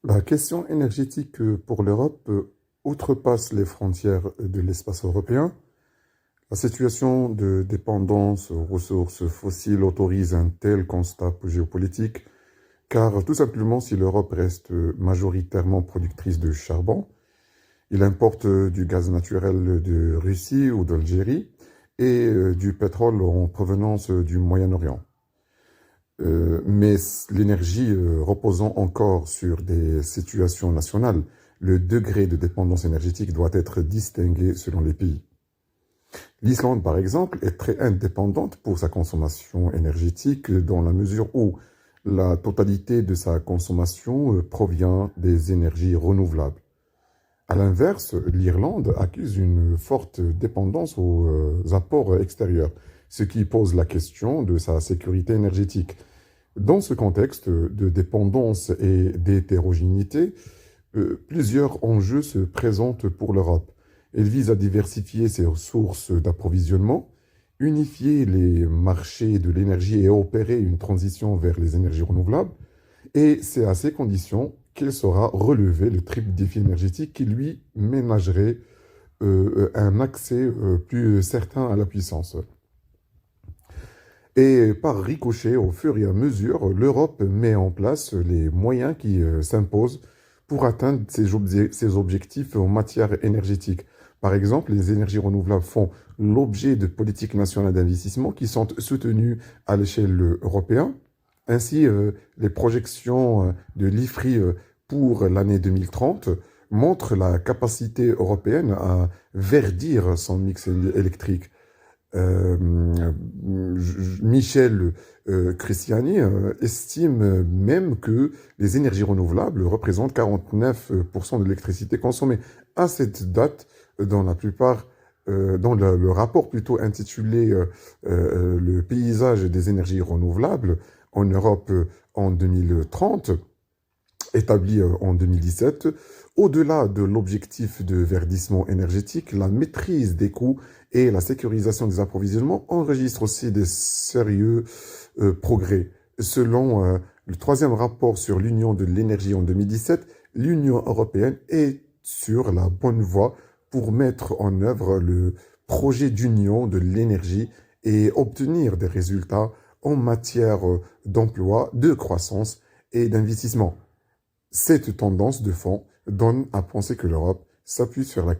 La question énergétique pour l'Europe outrepasse les frontières de l'espace européen. La situation de dépendance aux ressources fossiles autorise un tel constat géopolitique, car tout simplement, si l'Europe reste majoritairement productrice de charbon, il importe du gaz naturel de Russie ou d'Algérie et du pétrole en provenance du Moyen-Orient. Mais l'énergie reposant encore sur des situations nationales, le degré de dépendance énergétique doit être distingué selon les pays. L'Islande, par exemple, est très indépendante pour sa consommation énergétique dans la mesure où la totalité de sa consommation provient des énergies renouvelables. À l'inverse, l'Irlande accuse une forte dépendance aux apports extérieurs, ce qui pose la question de sa sécurité énergétique. Dans ce contexte de dépendance et d'hétérogénéité, plusieurs enjeux se présentent pour l'Europe. Elle vise à diversifier ses sources d'approvisionnement, unifier les marchés de l'énergie et opérer une transition vers les énergies renouvelables. Et c'est à ces conditions qu'elle saura relever le triple défi énergétique qui lui ménagerait un accès plus certain à la puissance. Et par ricochet, au fur et à mesure, l'Europe met en place les moyens qui s'imposent pour atteindre ses objectifs en matière énergétique. Par exemple, les énergies renouvelables font l'objet de politiques nationales d'investissement qui sont soutenues à l'échelle européenne. Ainsi, les projections de l'IFRI pour l'année 2030 montrent la capacité européenne à verdir son mix électrique. Euh, Michel Christiani estime même que les énergies renouvelables représentent 49% de l'électricité consommée. À cette date, dans la plupart, dans le rapport plutôt intitulé Le paysage des énergies renouvelables en Europe en 2030, établi en 2017, au-delà de l'objectif de verdissement énergétique, la maîtrise des coûts et la sécurisation des approvisionnements enregistrent aussi des sérieux progrès. Selon le troisième rapport sur l'Union de l'énergie en 2017, l'Union européenne est sur la bonne voie pour mettre en œuvre le projet d'union de l'énergie et obtenir des résultats en matière d'emploi, de croissance et d'investissement. Cette tendance de fond donne à penser que l'Europe s'appuie sur la